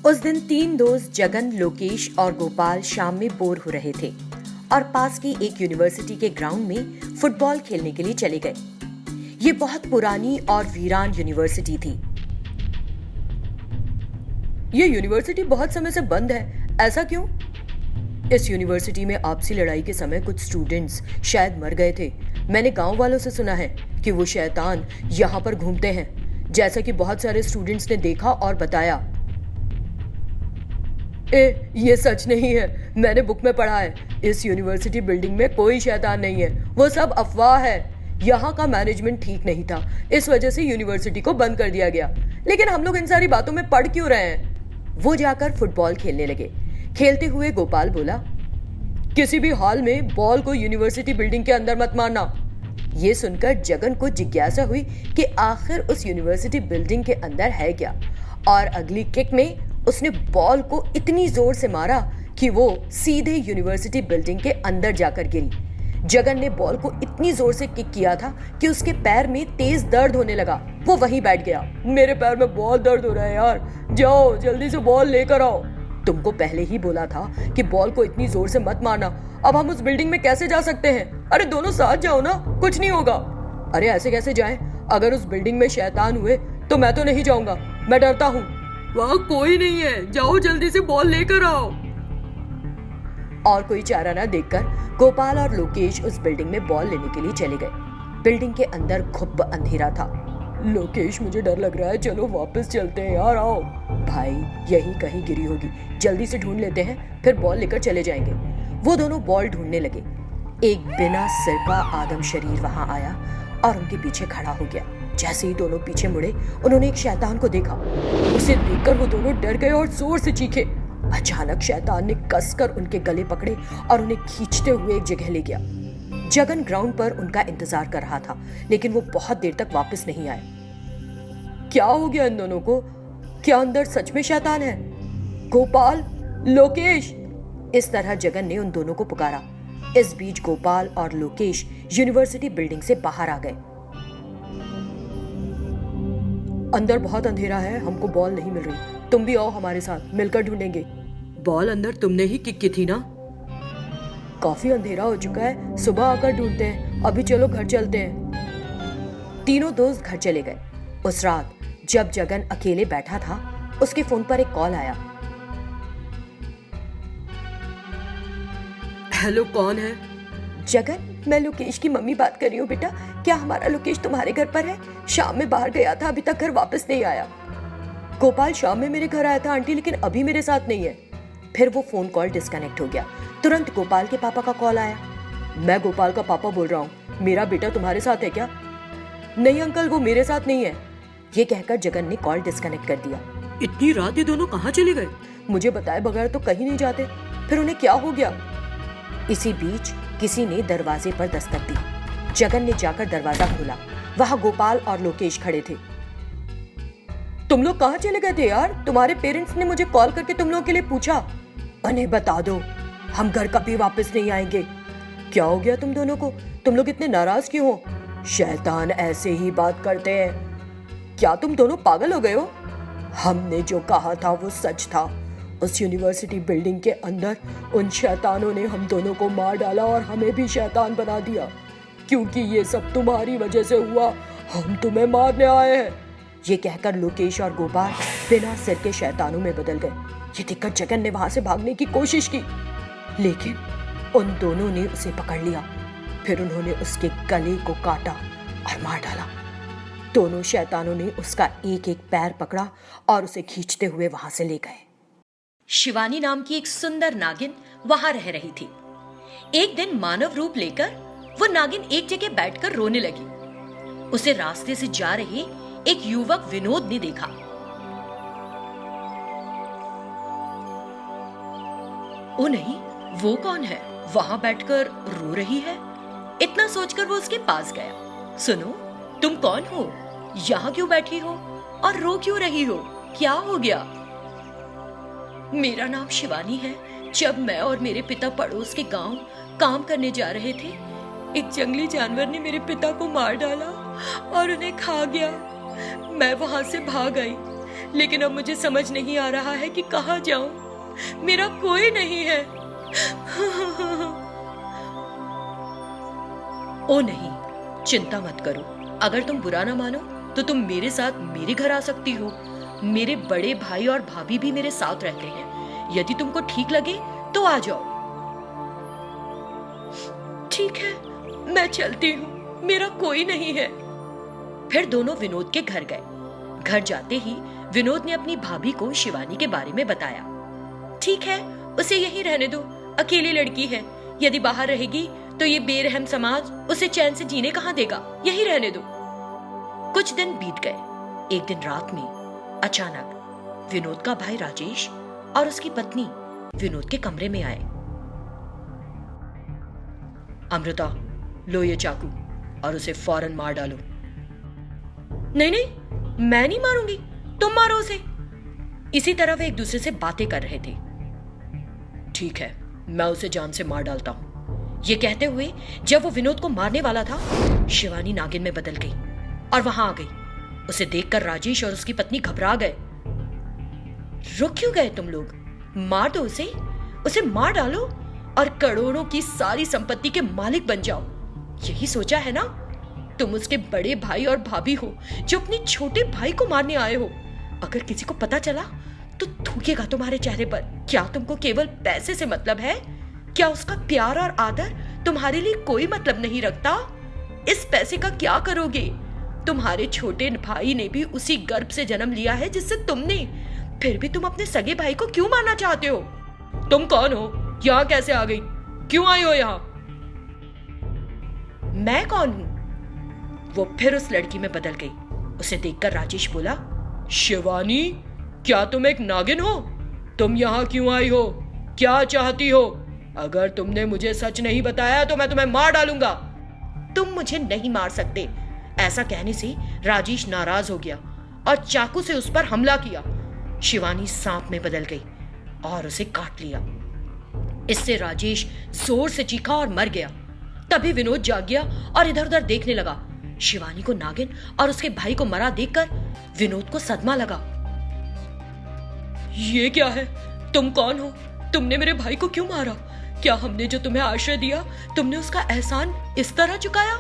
उस दिन तीन दोस्त जगन, लोकेश और गोपाल शाम में बोर हो रहे थे और पास की एक यूनिवर्सिटी के ग्राउंड में फुटबॉल खेलने के लिए चले गए। ये बहुत पुरानी और वीरान यूनिवर्सिटी थी। ये यूनिवर्सिटी बहुत समय से बंद है, ऐसा क्यों? इस यूनिवर्सिटी में आपसी लड़ाई के समय कुछ स्टूडेंट्स शायद मर गए थे। मैंने गांव वालों से सुना है कि वो शैतान यहाँ पर घूमते हैं, जैसा कि बहुत सारे स्टूडेंट्स ने देखा और बताया। ये सच नहीं है, मैंने बुक में पढ़ा है। इस यूनिवर्सिटी बिल्डिंग में कोई शैतान नहीं है, वो सब अफवाह है। यहाँ का मैनेजमेंट ठीक नहीं था, इस वजह से यूनिवर्सिटी को बंद कर दिया गया। लेकिन हम लोग इन सारी बातों में पड़ क्यों रहे हैं? वो जाकर फुटबॉल खेलने लगे। खेलते हुए गोपाल बोला, किसी भी हाल में बॉल को यूनिवर्सिटी बिल्डिंग के अंदर मत मारना। ये सुनकर जगन को जिज्ञासा हुई कि आखिर उस यूनिवर्सिटी बिल्डिंग के अंदर है क्या, और अगली किक में उसने बॉल को इतनी जोर से मारा कि वो सीधे यूनिवर्सिटी बिल्डिंग के अंदर जाकर गिरी। जगन ने बॉल को इतनी जोर से किक किया था कि उसके पैर में तेज दर्द होने लगा। वो वहीं बैठ गया। मेरे पैर में बहुत दर्द हो रहा है यार, जाओ जल्दी से बॉल लेकर आओ। तुमको पहले ही बोला था कि बॉल को इतनी जोर से मत मारना। अब हम उस बिल्डिंग में कैसे जा सकते हैं? अरे दोनों साथ जाओ ना, कुछ नहीं होगा। अरे ऐसे कैसे जाएं? अगर उस बिल्डिंग में शैतान हुए तो मैं तो नहीं जाऊंगा, मैं डरता हूँ। वहाँ कोई नहीं है, जाओ जल्दी से बॉल लेकर आओ। और कोई चारा ना देखकर गोपाल और लोकेश उस बिल्डिंग में बॉल लेने के लिए चले गए। बिल्डिंग के अंदर घुप अंधेरा था। लोकेश, मुझे डर लग रहा है, चलो वापस चलते हैं यार, आओ। भाई यही कहीं गिरी होगी, जल्दी से ढूंढ लेते हैं, फिर बॉल लेकर चले जाएंगे। वो दोनों बॉल ढूंढने लगे। एक बिना सिर का आदम शरीर वहां आया और उनके पीछे खड़ा हो गया। जैसे ही दोनों पीछे मुड़े, उन्होंने एक शैतान को देखा। उसे देखकर वो दोनों डर गए और जोर से चीखे। अचानक शैतान ने कसकर उनके गले पकड़े और उन्हें खींचते हुए एक जगह ले गया। जगन ग्राउंड पर उनका इंतजार कर रहा था, लेकिन वो बहुत देर तक वापस नहीं आए। क्या हो गया इन दोनों को? क्या अंदर सच में शैतान है? गोपाल, लोकेश, इस तरह जगन ने उन दोनों को पुकारा। इस बीच गोपाल और लोकेश यूनिवर्सिटी बिल्डिंग से बाहर आ गए। अंदर बहुत अंधेरा है, हमको बॉल नहीं मिल रही, तुम भी आओ हमारे साथ, मिलकर ढूंढेंगे। बॉल अंदर तुमने ही किक की थी ना? काफी अंधेरा हो चुका है, सुबह आकर ढूंढते हैं, अभी चलो घर चलते हैं। तीनों दोस्त घर चले गए। उस रात जब जगन अकेले बैठा था, उसके फोन पर एक कॉल आया। हेलो, कौन है? जगन, मैं लोकेश की मम्मी बात कर रही हूँ बेटा। क्या हमारा लोकेश तुम्हारे घर पर है? शाम में बाहर गया था, अभी तक घर वापस नहीं आया। गोपाल, शाम में मेरे घर आया था आंटी, लेकिन अभी मेरे साथ नहीं है। फिर वो फोन कॉल डिस्कनेक्ट हो गया। तुरंत गोपाल के पापा का कॉल आया। मैं गोपाल का पापा बोल रहा हूँ, मेरा बेटा तुम्हारे साथ है क्या? नहीं अंकल, वो मेरे साथ नहीं है। ये कहकर जगन ने कॉल डिस्कनेक्ट कर दिया। इतनी रात ये दोनों कहाँ चले गए? मुझे बताए बगैर तो कहीं नहीं जाते। फिर उन्हें क्या हो गया? इसी बीच किसी ने दरवाजे पर दस्तक दी। जगन ने जाकर दरवाजा खोला। वहां गोपाल और लोकेश खड़े थे। तुम लोग कहाँ चले गए थे यार? तुम्हारे पेरेंट्स ने मुझे कॉल करके तुम लोगों के लिए पूछा। उन्हें बता दो, हम घर कभी वापस नहीं आएंगे। क्या हो गया तुम दोनों को? तुम लोग इतने नाराज क्यों हो? शैतान ऐसे ही बात करते हैं। क्या तुम दोनों पागल हो गए हो? हमने जो कहा था वो सच था। उस यूनिवर्सिटी बिल्डिंग के अंदर उन शैतानों ने हम दोनों को मार डाला और हमें भी शैतान बना दिया। क्योंकि ये सब तुम्हारी वजह से हुआ, हम तुम्हें मारने आए हैं। ये कहकर लोकेश और गोपाल बिना सिर के शैतानों में बदल गए। ये देखकर जगन ने वहां से भागने की कोशिश की, लेकिन उन दोनों ने उसे पकड़ लिया। फिर उन्होंने उसके गले को काटा और मार डाला। दोनों शैतानों ने उसका एक एक पैर पकड़ा और उसे खींचते हुए वहां से ले गए। शिवानी नाम की एक सुंदर नागिन वहां रह रही थी। एक दिन मानव रूप लेकर वो नागिन एक जगह बैठकर रोने लगी। उसे रास्ते से जा रहे एक युवक विनोद ने देखा। ओ नहीं, वो कौन है? वहां बैठकर रो रही है। इतना सोचकर वो उसके पास गया। सुनो, तुम कौन हो? यहाँ क्यों बैठी हो और रो क्यों रही हो? क्या हो गया? मेरा नाम शिवानी है। जब मैं और मेरे पिता पड़ोस के गांव काम करने जा रहे थे, एक जंगली जानवर ने मेरे पिता को मार डाला और उन्हें खा गया। मैं वहां से भाग आई, लेकिन अब मुझे समझ नहीं आ रहा है कि कहाँ जाऊं। मेरा कोई नहीं है। ओ नहीं, चिंता मत करो। अगर तुम बुरा ना मानो तो तुम मेरे साथ मेरे घर आ सकती हो। मेरे बड़े भाई और भाभी भी मेरे साथ रहते हैं। यदि तुमको ठीक लगे तो आ जाओ। ठीक है, मैं चलती हूँ, मेरा कोई नहीं है। फिर दोनों विनोद के घर गए। घर जाते ही विनोद ने अपनी भाभी को शिवानी के बारे में बताया। ठीक है, उसे यहीं रहने दो, अकेली लड़की है। यदि बाहर रहेगी तो ये बेरहम समाज उसे चैन से जीने कहाँ देगा। यहीं रहने दो। कुछ दिन बीत गए। एक दिन रात में अचानक विनोद का भाई राजेश और उसकी पत्नी विनोद के कमरे में आए। अमृता, लो ये चाकू और उसे फौरन मार डालो। नहीं नहीं, मैं नहीं मारूंगी, तुम मारो उसे। इसी तरह वे एक दूसरे से बातें कर रहे थे। ठीक है, मैं उसे जान से मार डालता हूं। ये कहते हुए जब वो विनोद को मारने वाला था, शिवानी नागिन में बदल गई और वहां आ गई। उसे देखकर राजेश और उसकी पत्नी घबरा गए। रुक क्यों गए तुम लोग? मार दो उसे, उसे मार डालो और करोड़ों की सारी संपत्ति के मालिक बन जाओ। यही सोचा है ना? तुम उसके बड़े भाई और भाभी हो जो अपने छोटे भाई को मारने आए हो। अगर किसी को पता चला तो थूकेगा तुम्हारे चेहरे पर। क्या तुमको केवल पैसे से मतलब है? क्या उसका प्यार और आदर तुम्हारे लिए कोई मतलब नहीं रखता? इस पैसे का क्या करोगे? तुम्हारे छोटे भाई ने भी उसी गर्भ से जन्म लिया है जिससे तुमने। फिर भी तुम अपने सगे भाई को क्यों मारना चाहते हो? तुम कौन हो? यहाँ कैसे आ गई? क्यों आई हो यहाँ? मैं कौन हूं? वो फिर उस लड़की में बदल गई। उसे देखकर राजेश बोला, शिवानी, क्या तुम एक नागिन हो? तुम यहाँ क्यों आई हो? क्या चाहती हो? अगर तुमने मुझे सच नहीं बताया तो मैं तुम्हें मार डालूंगा। तुम मुझे नहीं मार सकते। ऐसा कहने से राजेश नाराज हो गया और चाकू से उस पर हमला किया। शिवानी सांप में बदल गई और उसे काट लिया। इससे राजेश जोर से चीखा और मर गया। तभी विनोद जाग गया और इधर उधर देखने लगा। शिवानी को नागिन और उसके भाई को मरा देखकर विनोद को सदमा लगा। ये क्या है? तुम कौन हो? तुमने मेरे भाई को क्यों मारा? क्या हमने जो तुम्हें आश्रय दिया, तुमने उसका एहसान इस तरह चुकाया?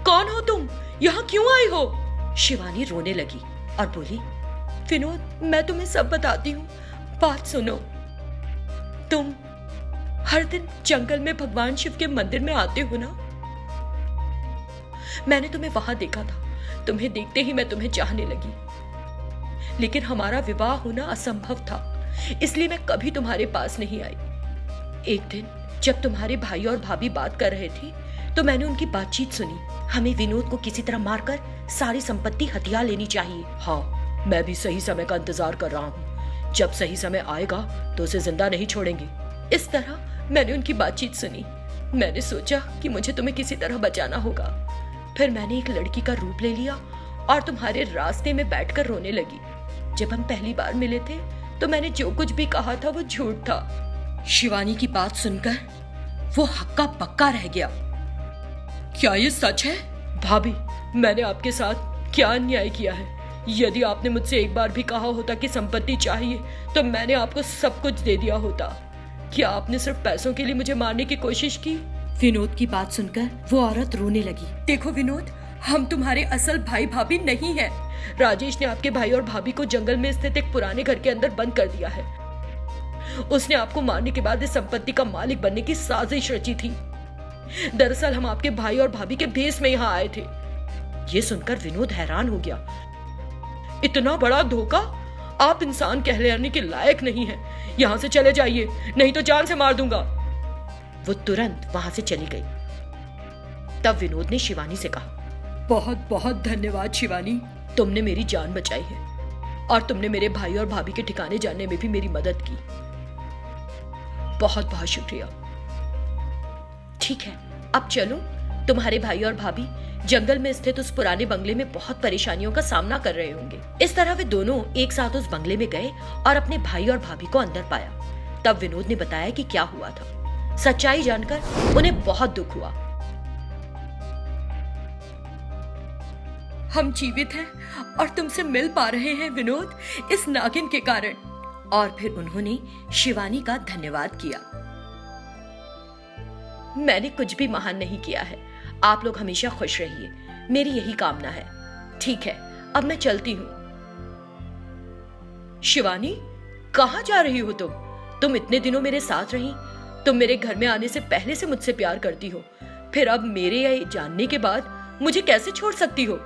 कौन हो तुम? यहाँ क्यों आई हो? शिवानी रोने लगी और बोली, विनोद, मैं तुम्हें सब बताती हूँ, बात सुनो। तुम हर दिन जंगल में भगवान शिव के मंदिर में आते हो ना? मैंने तुम्हें वहां देखा था। तुम्हें देखते ही मैं तुम्हें चाहने लगी, लेकिन हमारा विवाह होना असंभव था, इसलिए मैं कभी तुम्हारे पास नहीं आई। एक दिन जब तुम्हारे भाई और भाभी बात कर रहे थे तो मैंने उनकी बातचीत सुनी। हमें विनोद को किसी तरह मारकर सारी संपत्ति हथिया लेनी चाहिए। हाँ, मैं भी सही समय का इंतजार कर रहा हूँ। जब सही समय आएगा तो उसे जिंदा नहीं छोड़ेंगे। इस तरह मैंने उनकी बातचीत सुनी। मैंने सोचा कि मुझे तुम्हें किसी तरह बचाना होगा। फिर मैंने एक लड़की का रूप ले लिया और तुम्हारे रास्ते में बैठकर रोने लगी। जब हम पहली बार मिले थे तो मैंने जो कुछ भी कहा था वो झूठ था। शिवानी की बात सुनकर वो हक्का पक्का रह गया। क्या ये सच है? भाभी, मैंने आपके साथ क्या अन्याय किया है? यदि आपने मुझसे एक बार भी कहा होता कि संपत्ति चाहिए तो मैंने आपको सब कुछ दे दिया होता। क्या आपने सिर्फ पैसों के लिए मुझे मारने की कोशिश की? विनोद की बात सुनकर वो औरत रोने लगी। देखो विनोद, हम तुम्हारे असल भाई भाभी नहीं हैं। राजेश ने आपके भाई और भाभी को जंगल में स्थित एक पुराने घर के अंदर बंद कर दिया है। उसने आपको मारने के बाद इस संपत्ति का मालिक बनने की साजिश रची थी। दरअसल हम आपके भाई और भाभी के भेष में यहाँ आए थे। ये सुनकर विनोद हैरान हो गया। इतना बड़ा धोखा? आप इंसान कहलाने के लायक नहीं हैं। यहाँ से चले जाइए, नहीं तो जान से मार दूंगा। वो तुरंत वहां से चली गई। तब विनोद ने शिवानी से कहा, बहुत बहुत धन्यवाद शिवानी, तुमने मेरी जान बचाई है और तुमने मेरे भाई और भाभी के ठिकाने जाने में भी मेरी मदद की। बहुत बहुत शुक्रिया। ठीक है, अब चलो। तुम्हारे भाई और भाभी जंगल में स्थित उस पुराने बंगले में बहुत परेशानियों का सामना कर रहे होंगे। इस तरह वे दोनों एक साथ उस बंगले में गए और अपने भाई और भाभी को अंदर पाया। तब विनोद ने बताया कि क्या हुआ था। सच्चाई जानकर उन्हें बहुत दुख हुआ। हम जीवित हैं और तुमसे मिल पा रहे हैं विनोद, इस नागिन के कारण। और फिर उन्होंने शिवानी का धन्यवाद किया। मैंने कुछ भी महान नहीं किया है, आप लोग हमेशा खुश रहिए, मेरी यही कामना है। ठीक है, अब मैं चलती हूं। शिवानी, कहां जा रही हो तुम? तुम इतने दिनों मेरे साथ रही, तुम मेरे घर में आने से पहले से मुझसे प्यार करती हो, फिर अब मेरे ये जानने के बाद मुझे कैसे छोड़ सकती हो?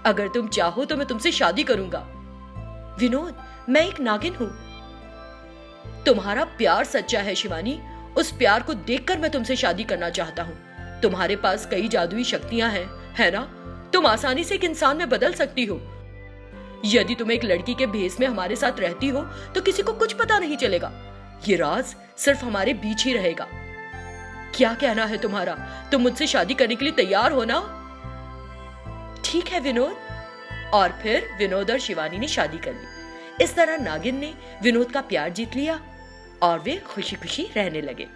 अगर तुम चाहो तो मैं तुमसे शादी करूंगा। विनोद, मैं एक नागिन हूं। तुम्हारा प्यार सच्चा है शिवानी, उस प्यार को देखकर मैं तुमसे शादी करना चाहता हूं। तुम्हारे पास कई जादुई शक्तियां हैं, है ना? तुम आसानी से एक इंसान में बदल सकती हो। यदि तुम एक लड़की के भेष में हमारे साथ रहती हो तो किसी को कुछ पता नहीं चलेगा। ये राज सिर्फ हमारे बीच ही रहेगा। क्या कहना है तुम्हारा? तुम मुझसे शादी करने के लिए तैयार हो ना? ठीक है विनोद। और फिर विनोद और शिवानी ने शादी कर ली। इस तरह नागिन ने विनोद का प्यार जीत लिया और वे खुशी खुशी रहने लगे।